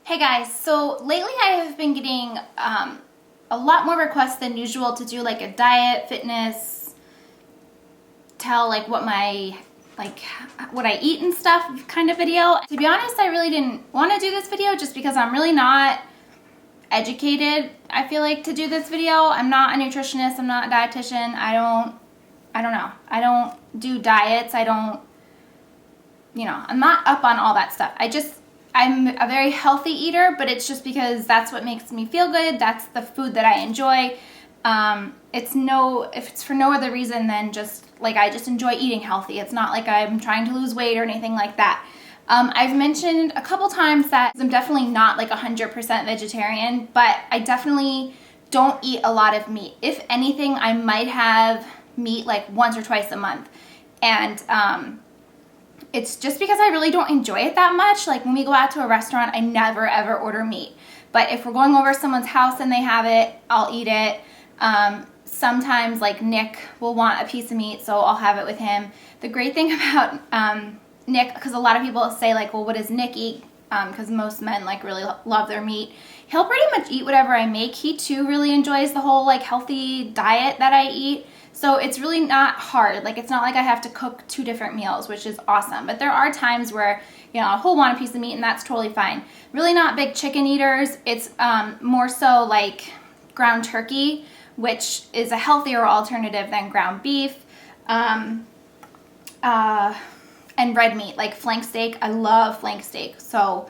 Hey guys, so lately I have been getting a lot more requests than usual to do like a diet, fitness, tell like what I eat and stuff kind of video. To be honest, I really didn't want to do this video just because I'm really not educated, I feel like, to do this video. I'm not a nutritionist, I'm not a dietitian, I don't know. I don't do diets, I'm not up on all that stuff. I'm a very healthy eater, but it's just because that's what makes me feel good. That's the food that I enjoy. If it's for no other reason than just like I just enjoy eating healthy. It's not like I'm trying to lose weight or anything like that. I've mentioned a couple times that I'm definitely not like 100% vegetarian, but I definitely don't eat a lot of meat. If anything, I might have meat like once or twice a month. And it's just because I really don't enjoy it that much. Like when we go out to a restaurant, I never ever order meat. But if we're going over to someone's house and they have it, I'll eat it. Sometimes like Nick will want a piece of meat, so I'll have it with him. The great thing about Nick, because a lot of people say like, well, what does Nick eat? Because most men like really love their meat. He'll pretty much eat whatever I make. He too really enjoys the whole like healthy diet that I eat. So it's really not hard. Like it's not like I have to cook 2 different meals, which is awesome. But there are times where, he'll want a piece of meat and that's totally fine. Really not big chicken eaters. It's more so like ground turkey, which is a healthier alternative than ground beef. And red meat, like flank steak. I love flank steak. So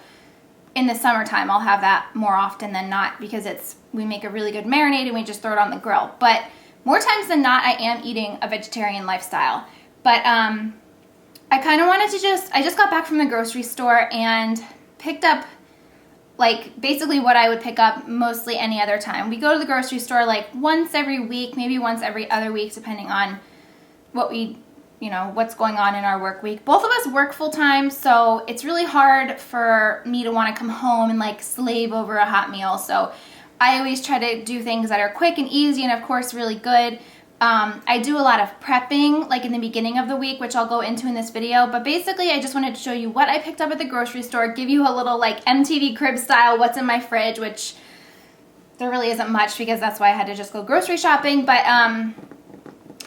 in the summertime, I'll have that more often than not because we make a really good marinade and we just throw it on the grill. But more times than not, I am eating a vegetarian lifestyle. But I kind of wanted to I just got back from the grocery store and picked up like basically what I would pick up mostly any other time. We go to the grocery store like once every week, maybe once every other week, depending on what's going on in our work week. Both of us work full time, so it's really hard for me to want to come home and like slave over a hot meal. So I always try to do things that are quick and easy and of course really good. I do a lot of prepping like in the beginning of the week, which I'll go into in this video. But basically I just wanted to show you what I picked up at the grocery store, give you a little like MTV Crib style what's in my fridge, which there really isn't much because that's why I had to just go grocery shopping. But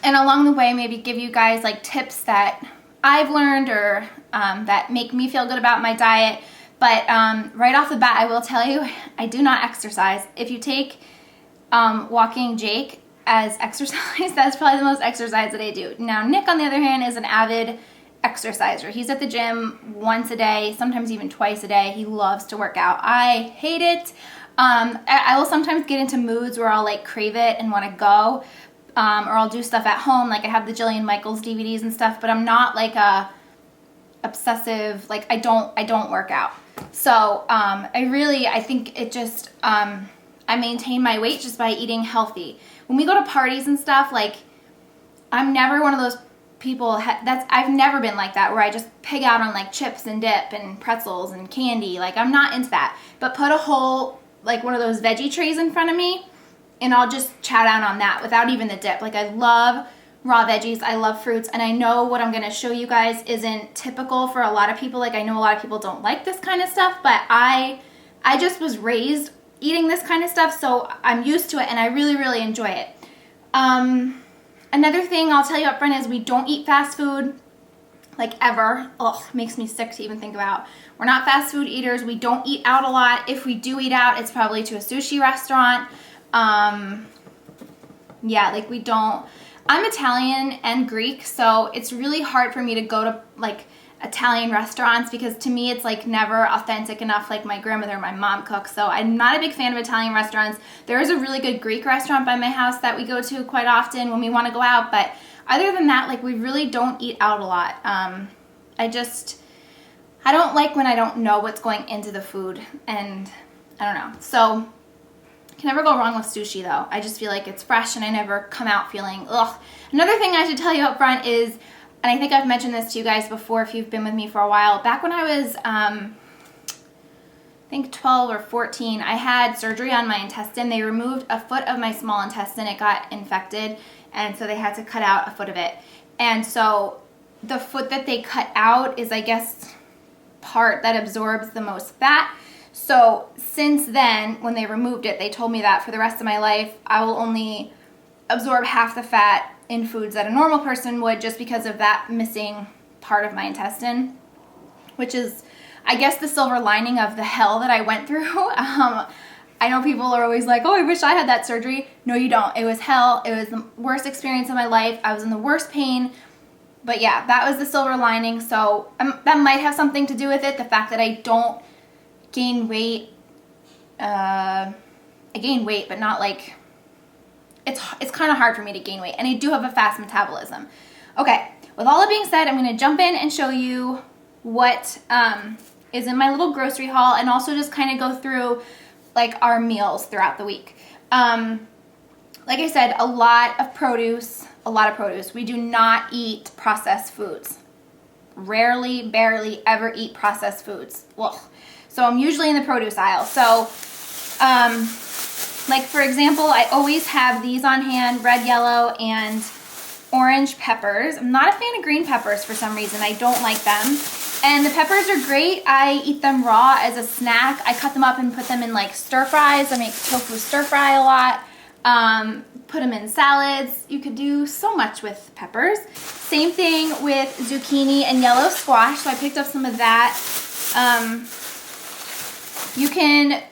and along the way maybe give you guys like tips that I've learned or that make me feel good about my diet. But right off the bat, I will tell you, I do not exercise. If you take walking Jake as exercise, that's probably the most exercise that I do. Now, Nick, on the other hand, is an avid exerciser. He's at the gym once a day, sometimes even twice a day. He loves to work out. I hate it. I will sometimes get into moods where I'll like crave it and want to go, or I'll do stuff at home. Like I have the Jillian Michaels DVDs and stuff, but I'm not like a obsessive, like I don't work out. So I think it just, I maintain my weight just by eating healthy. When we go to parties and stuff, like I'm never one of those people, I've never been like that where I just pig out on like chips and dip and pretzels and candy. Like I'm not into that. But put a whole, like one of those veggie trays in front of me and I'll just chow down on that without even the dip. Like I love raw veggies, I love fruits, and I know what I'm going to show you guys isn't typical for a lot of people. Like I know a lot of people don't like this kind of stuff, but I just was raised eating this kind of stuff, so I'm used to it and I really, really enjoy it. Another thing I'll tell you up front is we don't eat fast food, like ever. Ugh, makes me sick to even think about. We're not fast food eaters. We don't eat out a lot. If we do eat out, it's probably to a sushi restaurant. We don't. I'm Italian and Greek, so it's really hard for me to go to like Italian restaurants because to me it's like never authentic enough like my grandmother and my mom cook. So I'm not a big fan of Italian restaurants. There is a really good Greek restaurant by my house that we go to quite often when we want to go out, but other than that, like we really don't eat out a lot. I don't like when I don't know what's going into the food, and I don't know. So can never go wrong with sushi though. I just feel like it's fresh and I never come out feeling ugh. Another thing I should tell you up front is, and I think I've mentioned this to you guys before if you've been with me for a while, back when I was I think 12 or 14, I had surgery on my intestine. They removed a foot of my small intestine. It got infected and so they had to cut out a foot of it. And so the foot that they cut out is, I guess, part that absorbs the most fat. So since then, when they removed it, they told me that for the rest of my life, I will only absorb half the fat in foods that a normal person would, just because of that missing part of my intestine, which is, I guess, the silver lining of the hell that I went through. I know people are always like, oh, I wish I had that surgery. No, you don't. It was hell. It was the worst experience of my life. I was in the worst pain. But yeah, that was the silver lining. So that might have something to do with it. The fact that I don't gain weight. I gain weight, but not like, it's kind of hard for me to gain weight. And I do have a fast metabolism. Okay, with all that being said, I'm going to jump in and show you what is in my little grocery haul, and also just kind of go through like our meals throughout the week. Like I said, a lot of produce. We do not eat processed foods. Rarely, barely ever eat processed foods. Ugh. So I'm usually in the produce aisle. So, like for example, I always have these on hand, red, yellow, and orange peppers. I'm not a fan of green peppers for some reason. I don't like them. And the peppers are great. I eat them raw as a snack. I cut them up and put them in like stir fries. I make tofu stir fry a lot. Put them in salads. You could do so much with peppers. Same thing with zucchini and yellow squash. So I picked up some of that. You can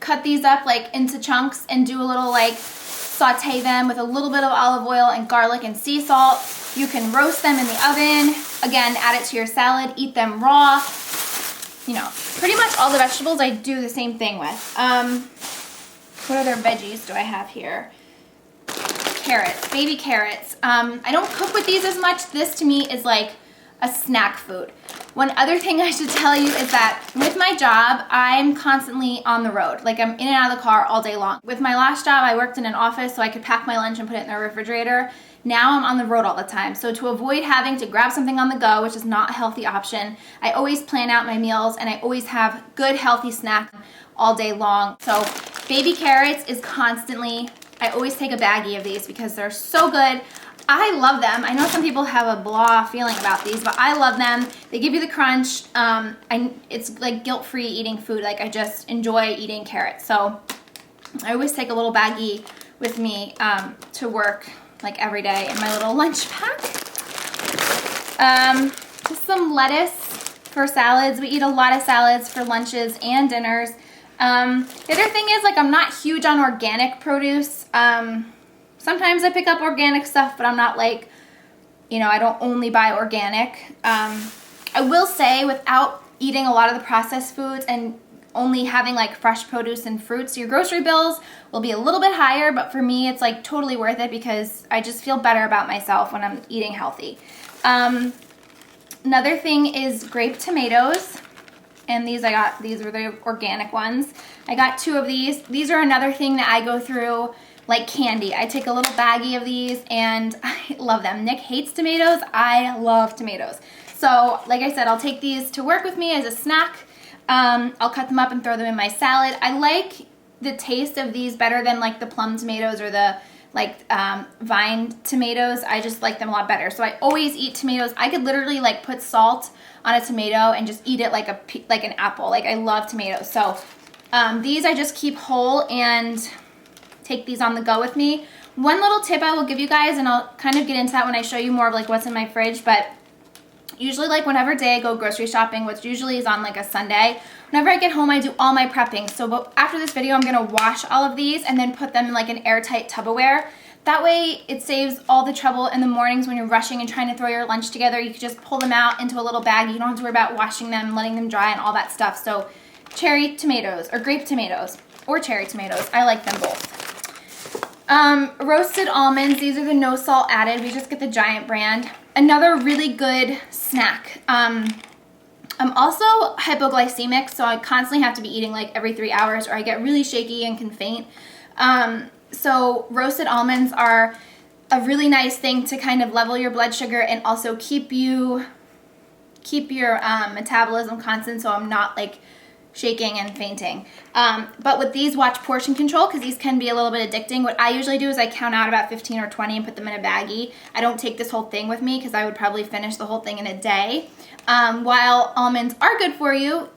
cut these up like into chunks and do a little like saute them with a little bit of olive oil and garlic and sea salt. You can roast them in the oven. Again, add it to your salad, eat them raw. You know, pretty much all the vegetables I do the same thing with. What other veggies do I have here? Carrots, baby carrots. I don't cook with these as much. This to me is like a snack food. One other thing I should tell you is that with my job, I'm constantly on the road. Like I'm in and out of the car all day long. With my last job, I worked in an office so I could pack my lunch and put it in the refrigerator. Now I'm on the road all the time. So to avoid having to grab something on the go, which is not a healthy option, I always plan out my meals and I always have good healthy snacks all day long. So baby carrots is constantly, I always take a baggie of these because they're so good. I love them. I know some people have a blah feeling about these, but I love them. They give you the crunch. It's like guilt-free eating food. Like I just enjoy eating carrots. So I always take a little baggie with me to work like every day in my little lunch pack. Just some lettuce for salads. We eat a lot of salads for lunches and dinners. The other thing is, like, I'm not huge on organic produce. Sometimes I pick up organic stuff, but I'm not like, you know, I don't only buy organic. I will say, without eating a lot of the processed foods and only having like fresh produce and fruits, your grocery bills will be a little bit higher, but for me it's like totally worth it because I just feel better about myself when I'm eating healthy. Another thing is grape tomatoes. And these were the organic ones. I got 2 of these. These are another thing that I go through like candy. I take a little baggie of these and I love them. Nick hates tomatoes. I love tomatoes. So like I said, I'll take these to work with me as a snack. I'll cut them up and throw them in my salad. I like the taste of these better than like the plum tomatoes or the like vine tomatoes. I just like them a lot better. So I always eat tomatoes. I could literally like put salt on a tomato and just eat it like an apple. Like I love tomatoes. So these I just keep whole and take these on the go with me. One little tip I will give you guys, and I'll kind of get into that when I show you more of like what's in my fridge, but usually like whenever day I go grocery shopping, which usually is on like a Sunday, whenever I get home I do all my prepping. So after this video I'm going to wash all of these and then put them in like an airtight Tupperware. That way it saves all the trouble in the mornings when you're rushing and trying to throw your lunch together. You can just pull them out into a little bag. You don't have to worry about washing them, letting them dry and all that stuff. So cherry tomatoes or grape tomatoes or cherry tomatoes, I like them both. Roasted almonds, these are the no salt added. We just get the Giant brand. Another really good snack. I'm also hypoglycemic, so I constantly have to be eating like every 3 hours or I get really shaky and can faint. So roasted almonds are a really nice thing to kind of level your blood sugar and also keep your metabolism constant, so I'm not like shaking and fainting. But with these, watch portion control because these can be a little bit addicting. What I usually do is I count out about 15 or 20 and put them in a baggie. I don't take this whole thing with me because I would probably finish the whole thing in a day. While almonds are good for you,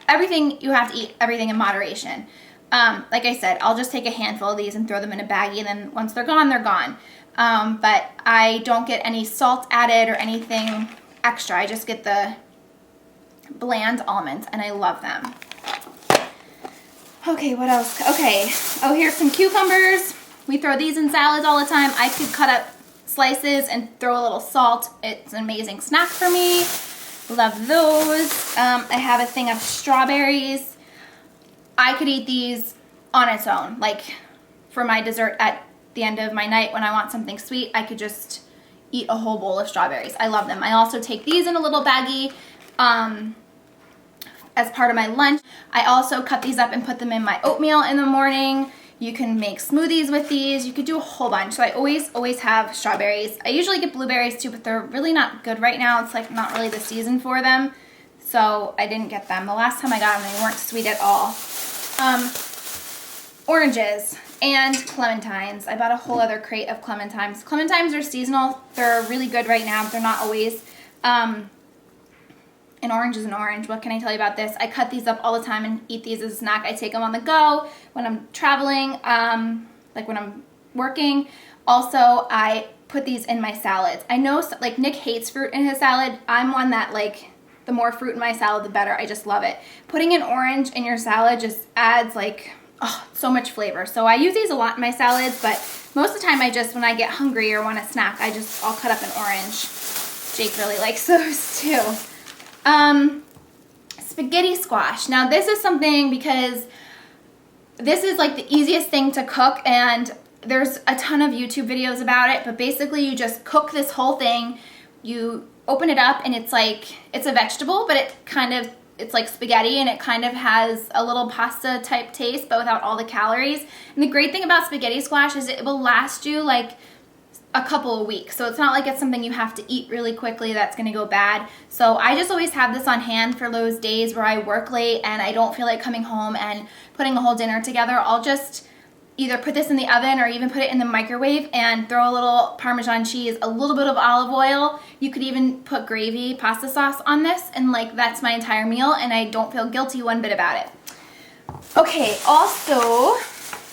everything, you have to eat everything in moderation. Like I said, I'll just take a handful of these and throw them in a baggie, and then once they're gone, they're gone. But I don't get any salt added or anything extra. I just get the bland almonds, and I love them. Okay, what else? Okay, oh, here's some cucumbers. We throw these in salads all the time. I could cut up slices and throw a little salt. It's an amazing snack for me. Love those. I have a thing of strawberries. I could eat these on its own. Like for my dessert at the end of my night when I want something sweet, I could just eat a whole bowl of strawberries. I love them. I also take these in a little baggie as part of my lunch. I also cut these up and put them in my oatmeal in the morning. You can make smoothies with these. You could do a whole bunch. So I always have strawberries. I usually get blueberries too, but they're really not good right now. It's like not really the season for them. So I didn't get them. The last time I got them, they weren't sweet at all. Oranges and clementines. I bought a whole other crate of clementines. Clementines are seasonal. They're really good right now, but they're not always. An orange is an orange. What can I tell you about this? I cut these up all the time and eat these as a snack. I take them on the go when I'm traveling, like when I'm working. Also, I put these in my salads. I know, like, Nick hates fruit in his salad. I'm one that, like, the more fruit in my salad, the better. I just love it. Putting an orange in your salad just adds, like, oh, so much flavor. So I use these a lot in my salads, but most of the time when I get hungry or want a snack, I'll cut up an orange. Jake really likes those too. Spaghetti squash. Now this is something, because this is like the easiest thing to cook, and there's a ton of YouTube videos about it, but basically you just cook this whole thing. You open it up and it's a vegetable, but it's like spaghetti, and it kind of has a little pasta type taste, but without all the calories. And the great thing about spaghetti squash is it will last you like a couple of weeks. So it's not like it's something you have to eat really quickly that's going to go bad. So I just always have this on hand for those days where I work late and I don't feel like coming home and putting a whole dinner together. I'll just either put this in the oven or even put it in the microwave and throw a little Parmesan cheese, a little bit of olive oil. You could even put gravy, pasta sauce on this, and like that's my entire meal, and I don't feel guilty one bit about it. Okay, also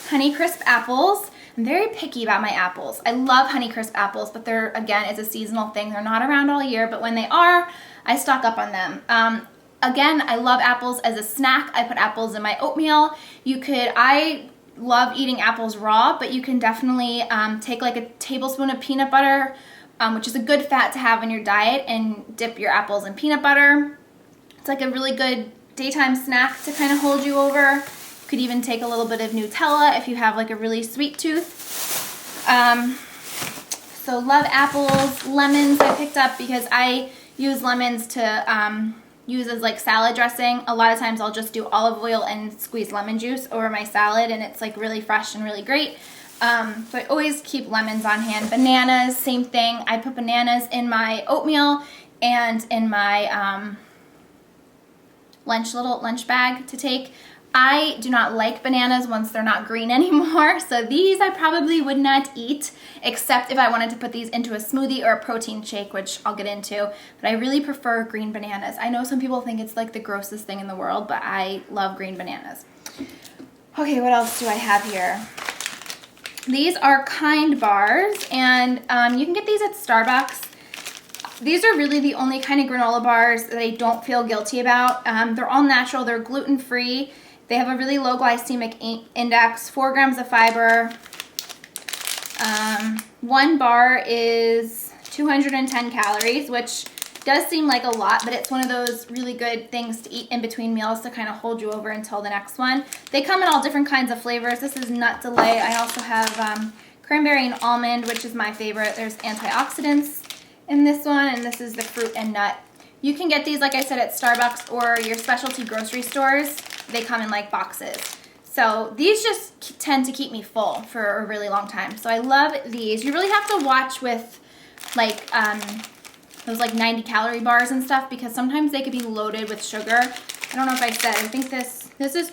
Honeycrisp apples. I'm very picky about my apples. I love Honeycrisp apples, but it's a seasonal thing. They're not around all year, but when they are, I stock up on them. Again, I love apples as a snack. I put apples in my oatmeal. I love eating apples raw, but you can definitely take like a tablespoon of peanut butter, which is a good fat to have in your diet, and dip your apples in peanut butter. It's like a really good daytime snack to kind of hold you over. You could even take a little bit of Nutella if you have like a really sweet tooth. So love apples. Lemons I picked up because I use lemons to use as like salad dressing. A lot of times I'll just do olive oil and squeeze lemon juice over my salad, and it's like really fresh and really great. So I always keep lemons on hand. Bananas, same thing. I put bananas in my oatmeal and in my little lunch bag to take. I do not like bananas once they're not green anymore, so these I probably would not eat, except if I wanted to put these into a smoothie or a protein shake, which I'll get into, but I really prefer green bananas. I know some people think it's like the grossest thing in the world, but I love green bananas. Okay, what else do I have here? These are Kind bars, and you can get these at Starbucks. These are really the only kind of granola bars that I don't feel guilty about. They're all natural, they're gluten-free. They have a really low glycemic index, 4 grams of fiber. One bar is 210 calories, which does seem like a lot, but it's one of those really good things to eat in between meals to kind of hold you over until the next one. They come in all different kinds of flavors. This is Nut Delay. I also have cranberry and almond, which is my favorite. There's antioxidants in this one, and this is the fruit and nut. You can get these, like I said, at Starbucks or your specialty grocery stores. They come in like boxes. So these just tend to keep me full for a really long time. So I love these. You really have to watch with like those like 90 calorie bars and stuff, because sometimes they could be loaded with sugar. I don't know if I said, I think this is,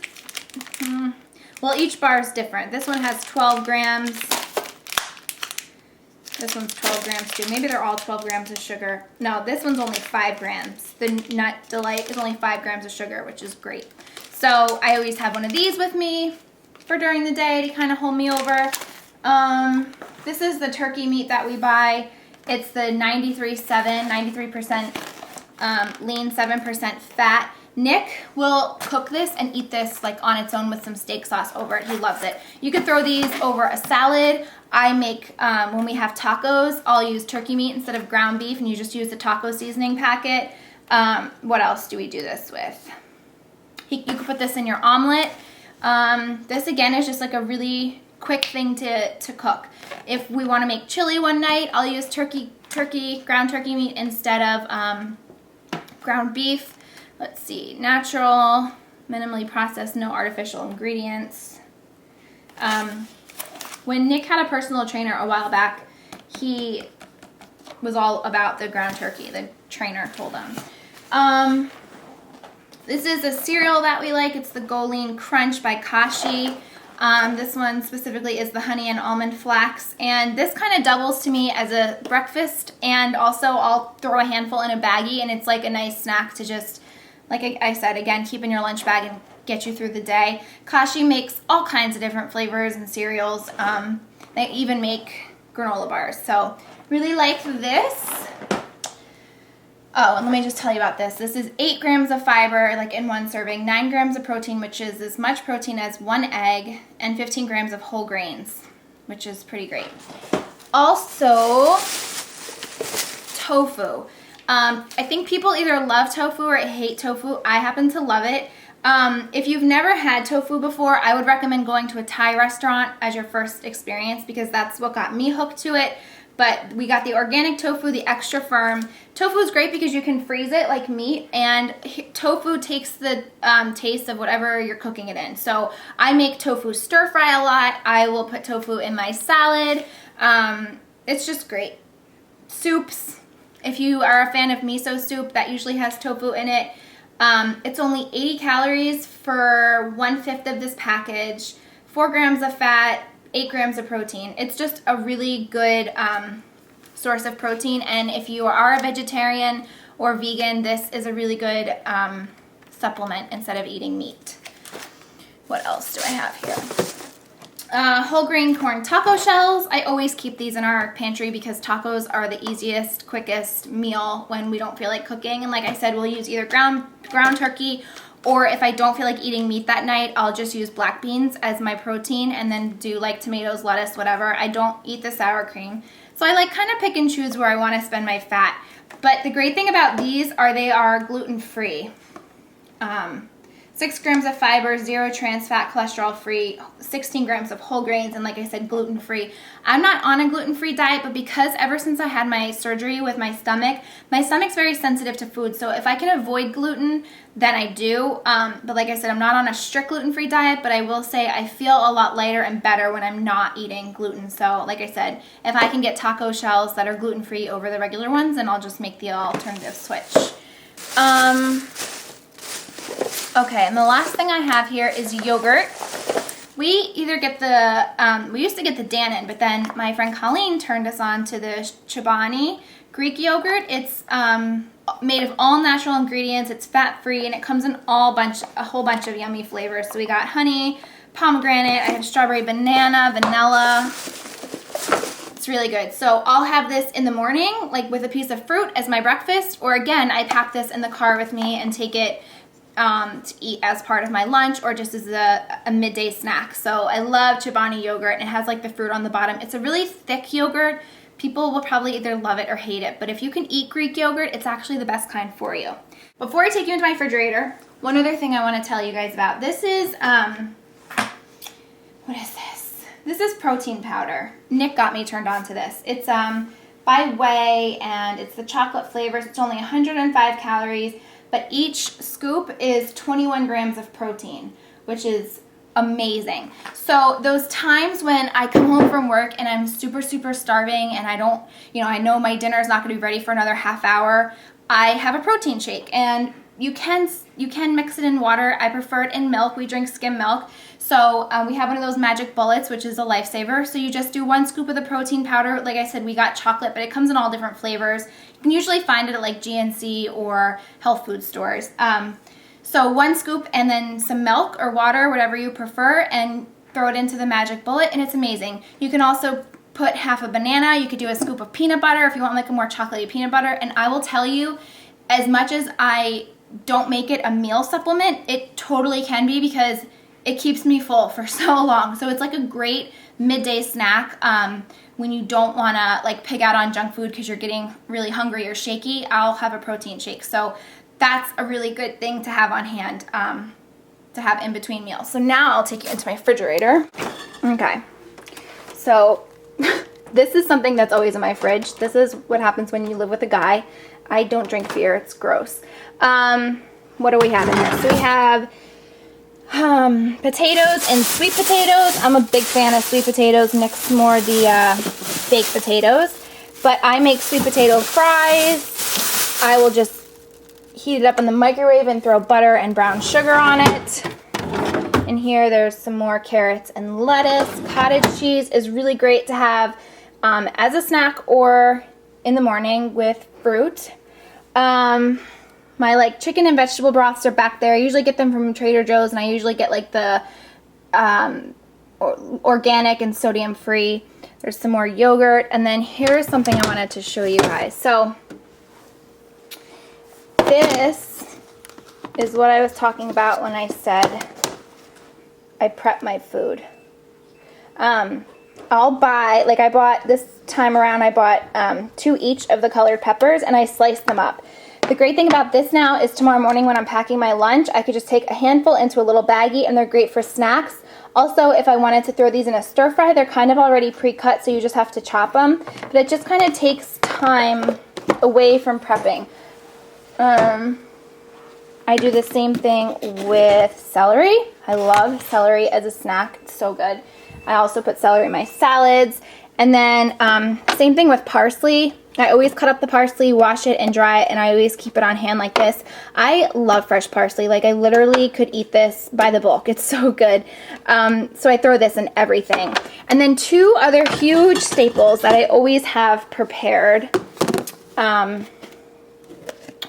well, each bar is different. This one has 12 grams. This one's 12 grams too. Maybe they're all 12 grams of sugar. No, this one's only 5 grams. The Nut Delight is only 5 grams of sugar, which is great. So I always have one of these with me for during the day to kind of hold me over. This is the turkey meat that we buy. It's the 93% lean, 7% fat. Nick will cook this and eat this like on its own with some steak sauce over it. He loves it. You could throw these over a salad. I make, when we have tacos, I'll use turkey meat instead of ground beef, and you just use the taco seasoning packet. What else do we do this with? You could put this in your omelet. This again is just like a really quick thing to cook. If we want to make chili one night, I'll use ground turkey meat instead of ground beef. Let's see, natural, minimally processed, no artificial ingredients. When Nick had a personal trainer a while back, he was all about the ground turkey. The trainer told him. This is a cereal that we like. It's the Goleen Crunch by Kashi. This one specifically is the honey and almond flax, and this kind of doubles to me as a breakfast, and also I'll throw a handful in a baggie, and it's like a nice snack to just, like I said, again, keep in your lunch bag and get you through the day. Kashi makes all kinds of different flavors and cereals. They even make granola bars, so really like this. Oh, and let me just tell you about this. This is 8 grams of fiber, like in one serving, 9 grams of protein, which is as much protein as 1 egg, and 15 grams of whole grains, which is pretty great. Also, tofu. I think people either love tofu or hate tofu. I happen to love it. If you've never had tofu before, I would recommend going to a Thai restaurant as your first experience, because that's what got me hooked to it. But we got the organic tofu, the extra firm. Tofu is great because you can freeze it like meat, and tofu takes the taste of whatever you're cooking it in. So I make tofu stir fry a lot. I will put tofu in my salad. It's just great. Soups. If you are a fan of miso soup, that usually has tofu in it. It's only 80 calories for 1/5 of this package, 4 grams of fat, 8 grams of protein. It's just a really good source of protein, and if you are a vegetarian or vegan, this is a really good supplement instead of eating meat. What else do I have here? Whole grain corn taco shells. I always keep these in our pantry because tacos are the easiest, quickest meal when we don't feel like cooking. And like I said, we'll use either ground turkey, or if I don't feel like eating meat that night, I'll just use black beans as my protein and then do like tomatoes, lettuce, whatever. I don't eat the sour cream. So I like kind of pick and choose where I want to spend my fat. But the great thing about these are they are gluten-free. 6 grams of fiber, 0 trans fat, cholesterol-free, 16 grams of whole grains, and like I said, gluten-free. I'm not on a gluten-free diet, but because ever since I had my surgery with my stomach's very sensitive to food, so if I can avoid gluten, then I do. But like I said, I'm not on a strict gluten-free diet, but I will say I feel a lot lighter and better when I'm not eating gluten. So like I said, if I can get taco shells that are gluten-free over the regular ones, then I'll just make the alternative switch. Okay, and the last thing I have here is yogurt. We either get the, we used to get the Dannon, but then my friend Colleen turned us on to the Chobani Greek yogurt. It's made of all natural ingredients, it's fat-free, and it comes in a whole bunch of yummy flavors. So we got honey, pomegranate, I have strawberry, banana, vanilla. It's really good. So I'll have this in the morning, like with a piece of fruit as my breakfast, or again, I pack this in the car with me and take it to eat as part of my lunch or just as a midday snack. So I love Chobani yogurt, and it has like the fruit on the bottom. It's a really thick yogurt. People will probably either love it or hate it, but if you can eat Greek yogurt, it's actually the best kind for you. Before I take you into my refrigerator, one other thing I want to tell you guys about. This is, what is this? This is protein powder. Nick got me turned on to this. It's by Whey, and it's the chocolate flavors. It's only 105 calories. But each scoop is 21 grams of protein, which is amazing. So those times when I come home from work and I'm super, super starving and I know my dinner is not going to be ready for another half hour, I have a protein shake. And you can mix it in water. I prefer it in milk. We drink skim milk. So we have one of those magic bullets, which is a lifesaver. So you just do 1 scoop of the protein powder. Like I said, we got chocolate, but it comes in all different flavors. You can usually find it at like GNC or health food stores. So 1 scoop and then some milk or water, whatever you prefer, and throw it into the magic bullet, and it's amazing. You can also put half a banana. You could do a scoop of peanut butter if you want like a more chocolatey peanut butter. And I will tell you, as much as I don't make it a meal supplement, it totally can be, because it keeps me full for so long. So it's like a great midday snack when you don't want to like pig out on junk food because you're getting really hungry or shaky. I'll have a protein shake. So that's a really good thing to have on hand to have in between meals. So now I'll take you into my refrigerator. Okay, so this is something that's always in my fridge. This is what happens when you live with a guy. I don't drink beer, it's gross. What do we have in here? So we have potatoes and sweet potatoes. I'm a big fan of sweet potatoes. Nick's more the baked potatoes. But I make sweet potato fries. I will just heat it up in the microwave and throw butter and brown sugar on it. And here there's some more carrots and lettuce. Cottage cheese is really great to have as a snack or in the morning with fruit. My like chicken and vegetable broths are back there. I usually get them from Trader Joe's, and I usually get like the organic and sodium free. There's some more yogurt, and then here's something I wanted to show you guys. So this is what I was talking about when I said I prep my food. I'll buy, like I bought this time around, I bought 2 each of the colored peppers, and I sliced them up. The great thing about this now is tomorrow morning when I'm packing my lunch, I could just take a handful into a little baggie, and they're great for snacks. Also, if I wanted to throw these in a stir fry, they're kind of already pre-cut, so you just have to chop them. But it just kind of takes time away from prepping. I do the same thing with celery. I love celery as a snack. It's so good. I also put celery in my salads. And then same thing with parsley. I always cut up the parsley, wash it, and dry it, and I always keep it on hand like this. I love fresh parsley. Like, I literally could eat this by the bulk. It's so good. So I throw this in everything. And then 2 other huge staples that I always have prepared.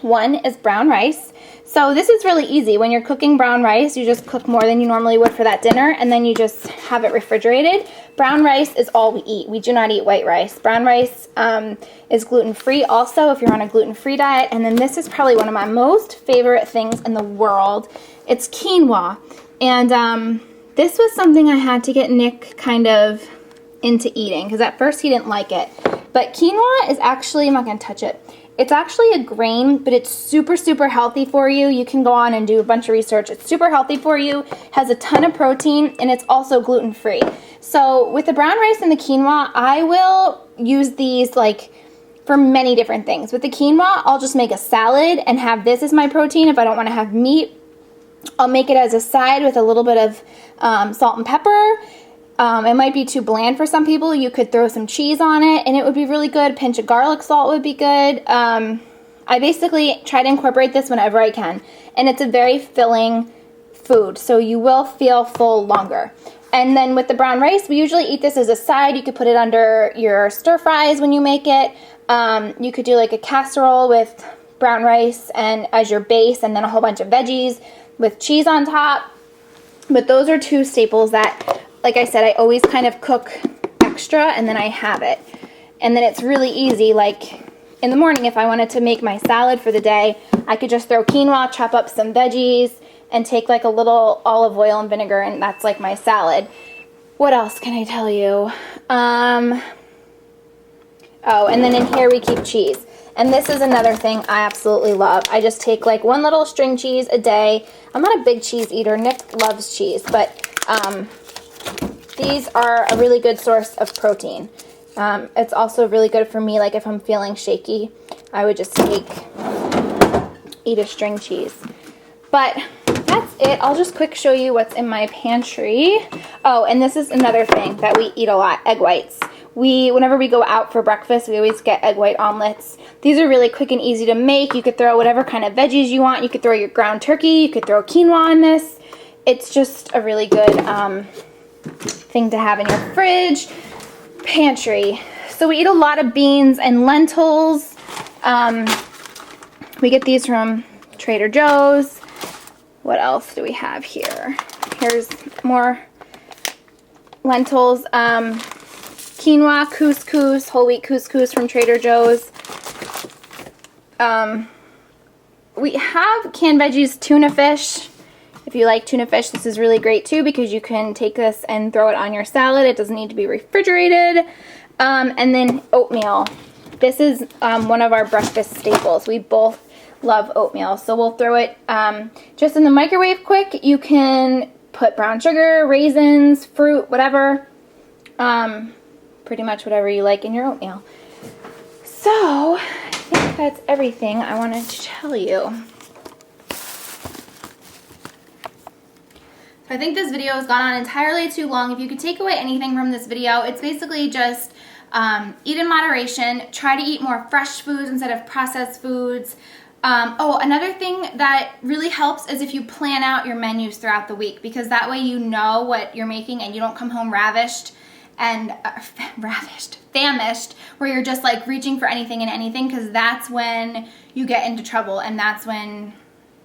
One is brown rice. So this is really easy. When you're cooking brown rice, you just cook more than you normally would for that dinner, and then you just have it refrigerated. Brown rice is all we eat. We do not eat white rice. Brown rice is gluten-free also if you're on a gluten-free diet. And then this is probably one of my most favorite things in the world. It's quinoa. And this was something I had to get Nick kind of into eating, because at first he didn't like it. But quinoa is actually, I'm not going to touch it. It's actually a grain, but it's super, super healthy for you. You can go on and do a bunch of research. It's super healthy for you, has a ton of protein, and it's also gluten-free. So with the brown rice and the quinoa, I will use these like for many different things. With the quinoa, I'll just make a salad and have this as my protein if I don't want to have meat. I'll make it as a side with a little bit of salt and pepper. It might be too bland for some people. You could throw some cheese on it, and it would be really good. A pinch of garlic salt would be good. I basically try to incorporate this whenever I can, and it's a very filling food, so you will feel full longer. And then with the brown rice, we usually eat this as a side. You could put it under your stir fries when you make it. You could do like a casserole with brown rice and as your base, and then a whole bunch of veggies with cheese on top. But those are 2 staples that, like I said, I always kind of cook extra and then I have it. And then it's really easy. Like in the morning, if I wanted to make my salad for the day, I could just throw quinoa, chop up some veggies, and take like a little olive oil and vinegar, and that's like my salad. What else can I tell you? Oh, and then in here we keep cheese. And this is another thing I absolutely love. I just take like 1 little string cheese a day. I'm not a big cheese eater. Nick loves cheese, but these are a really good source of protein. It's also really good for me, like if I'm feeling shaky, I would just eat a string cheese. But that's it. I'll just quick show you what's in my pantry. Oh, and this is another thing that we eat a lot, egg whites. whenever we go out for breakfast, we always get egg white omelets. These are really quick and easy to make. You could throw whatever kind of veggies you want. You could throw your ground turkey. You could throw quinoa in this. It's just a really good thing to have in your fridge. Pantry. So we eat a lot of beans and lentils. We get these from Trader Joe's. What else do we have here? Here's more lentils. Quinoa, couscous, whole wheat couscous from Trader Joe's. We have canned veggies, tuna fish. If you like tuna fish, this is really great too because you can take this and throw it on your salad. It doesn't need to be refrigerated. And then oatmeal. This is one of our breakfast staples. We both love oatmeal, so we'll throw it just in the microwave quick. You can put brown sugar, raisins, fruit, whatever. Pretty much whatever you like in your oatmeal. So, I think that's everything I wanted to tell you. I think this video has gone on entirely too long. If you could take away anything from this video, it's basically just eat in moderation, try to eat more fresh foods instead of processed foods. Another thing that really helps is if you plan out your menus throughout the week, because that way you know what you're making and you don't come home ravished and famished, where you're just like reaching for anything and anything, because that's when you get into trouble and that's when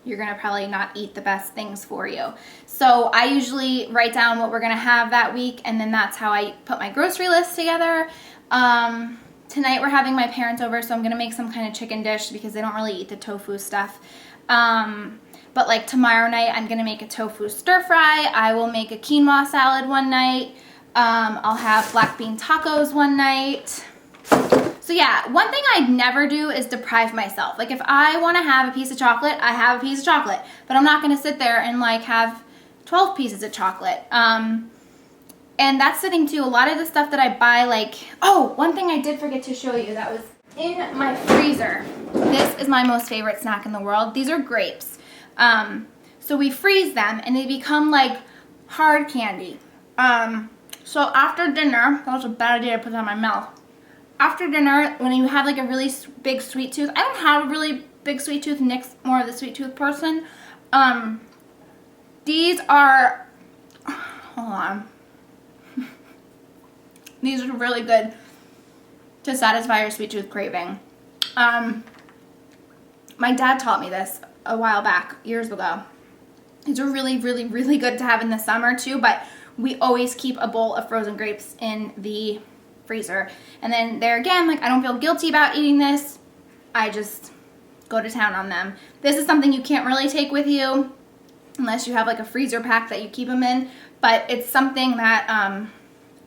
you're gonna probably not eat the best things for you. So I usually write down what we're gonna have that week, and then that's how I put my grocery list together. Tonight we're having my parents over, so I'm gonna make some kind of chicken dish because they don't really eat the tofu stuff. But like tomorrow night, I'm gonna make a tofu stir fry. I will make a quinoa salad one night. I'll have black bean tacos one night. So yeah, one thing I'd never do is deprive myself. Like if I want to have a piece of chocolate, I have a piece of chocolate. But I'm not going to sit there and like have 12 pieces of chocolate. And that's the thing too. A lot of the stuff that I buy, like, oh, one thing I did forget to show you that was in my freezer. This is my most favorite snack in the world. These are grapes. So we freeze them and they become like hard candy. So after dinner, that was a bad idea to put that in my mouth. After dinner, when you have like a really big sweet tooth, I don't have a really big sweet tooth. Nick's more of the sweet tooth person. These are, hold on. These are really good to satisfy your sweet tooth craving. My dad taught me this a while back, years ago. These are really, really, really good to have in the summer too, but we always keep a bowl of frozen grapes in the freezer. And then there again, like I don't feel guilty about eating this. I just go to town on them. This is something you can't really take with you unless you have like a freezer pack that you keep them in, but it's something that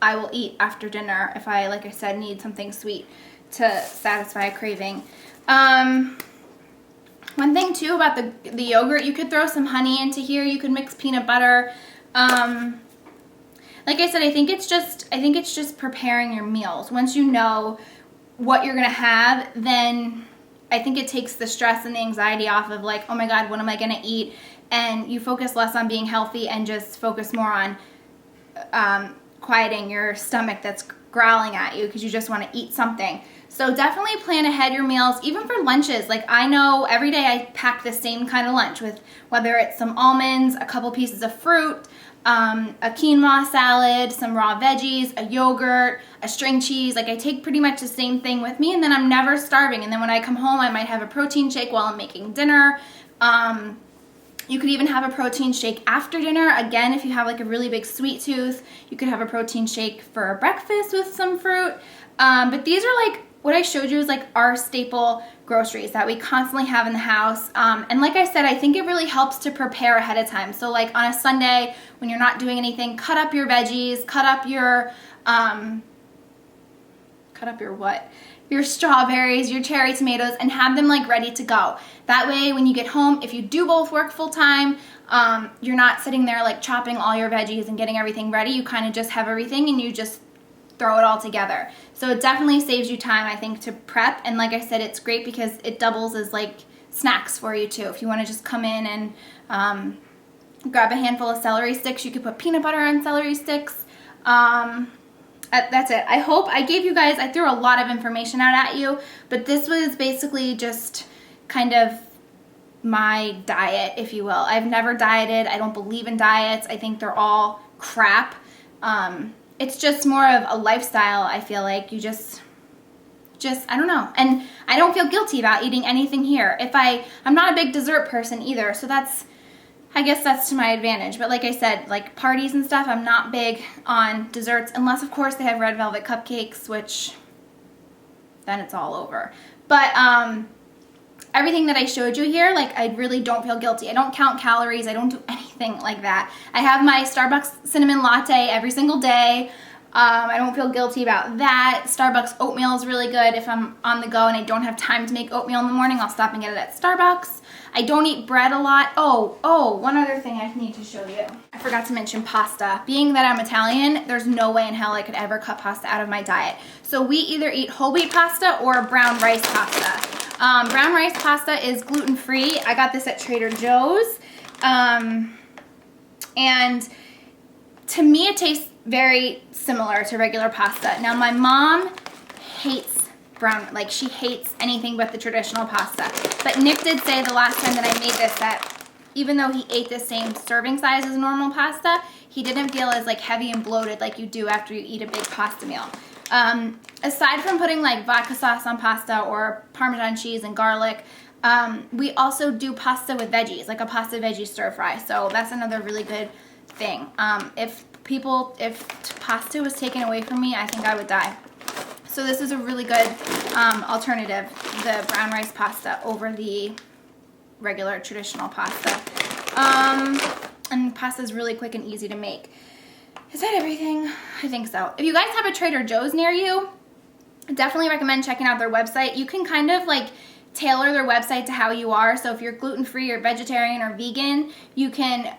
I will eat after dinner if I, like I said, need something sweet to satisfy a craving. One thing too about the yogurt, you could throw some honey into here. You could mix peanut butter. Like I said, I think it's just preparing your meals. Once you know what you're gonna have, then I think it takes the stress and the anxiety off of like, oh my God, what am I gonna eat? And you focus less on being healthy and just focus more on quieting your stomach that's growling at you because you just want to eat something. So definitely plan ahead your meals, even for lunches. Like I know every day I pack the same kind of lunch with whether it's some almonds, a couple pieces of fruit, a quinoa salad, some raw veggies, a yogurt, a string cheese. Like I take pretty much the same thing with me, and then I'm never starving. And then when I come home, I might have a protein shake while I'm making dinner. You could even have a protein shake after dinner. Again, if you have like a really big sweet tooth, you could have a protein shake for breakfast with some fruit. But these are like, what I showed you is like our staple groceries that we constantly have in the house. And like I said, I think it really helps to prepare ahead of time. So like on a Sunday when you're not doing anything, cut up your veggies, cut up your what? Your strawberries, your cherry tomatoes, and have them like ready to go. That way when you get home, if you do both work full time, you're not sitting there like chopping all your veggies and getting everything ready. You kind of just have everything and you just throw it all together. So it definitely saves you time, I think, to prep. And like I said, it's great because it doubles as like snacks for you too. If you want to just come in and grab a handful of celery sticks, you could put peanut butter on celery sticks. that's it. I hope I gave you guys, I threw a lot of information out at you, but this was basically just kind of my diet, if you will. I've never dieted. I don't believe in diets. I think they're all crap. It's just more of a lifestyle. I feel like you just I don't know. And I don't feel guilty about eating anything here. I'm not a big dessert person either, so I guess that's to my advantage. But like I said, like parties and stuff, I'm not big on desserts, unless of course they have red velvet cupcakes, which then it's all over. But everything that I showed you here, like I really don't feel guilty. I don't count calories. I don't do anything like that. I have my Starbucks cinnamon latte every single day. I don't feel guilty about that. Starbucks oatmeal is really good. If I'm on the go and I don't have time to make oatmeal in the morning, I'll stop and get it at Starbucks. I don't eat bread a lot. Oh, one other thing I need to show you. I forgot to mention pasta. Being that I'm Italian, there's no way in hell I could ever cut pasta out of my diet. So we either eat whole wheat pasta or brown rice pasta. Brown rice pasta is gluten-free. I got this at Trader Joe's. And to me, it tastes very similar to regular pasta. Now, my mom hates she hates anything but the traditional pasta. But Nick did say the last time that I made this that even though he ate the same serving size as normal pasta, he didn't feel as like heavy and bloated like you do after you eat a big pasta meal. Aside from putting like vodka sauce on pasta or Parmesan cheese and garlic, we also do pasta with veggies, like a pasta veggie stir fry. So that's another really good thing. If pasta was taken away from me, I think I would die. So this is a really good alternative, the brown rice pasta over the regular traditional pasta. And pasta is really quick and easy to make. Is that everything? I think so. If you guys have a Trader Joe's near you, I definitely recommend checking out their website. You can kind of like tailor their website to how you are. So if you're gluten-free or vegetarian or vegan, you can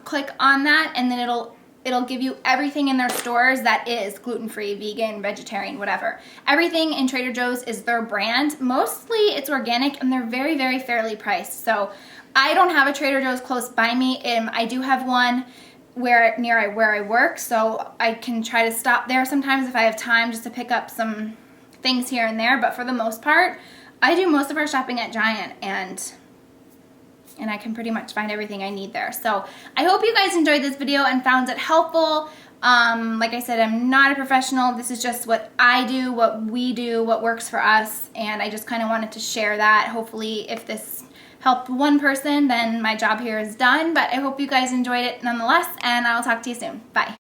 click on that and then it'll give you everything in their stores that is gluten-free, vegan, vegetarian, whatever. Everything in Trader Joe's is their brand. Mostly it's organic and they're very, very fairly priced. So I don't have a Trader Joe's close by me. I do have one where I work, so I can try to stop there sometimes if I have time just to pick up some things here and there. But for the most part, I do most of our shopping at Giant, and I can pretty much find everything I need there. So I hope you guys enjoyed this video and found it helpful. Like I said, I'm not a professional. This is just what I do, what we do, what works for us, and I just kind of wanted to share that. Hopefully, if this helped one person, then my job here is done. But I hope you guys enjoyed it nonetheless, and I will talk to you soon. Bye.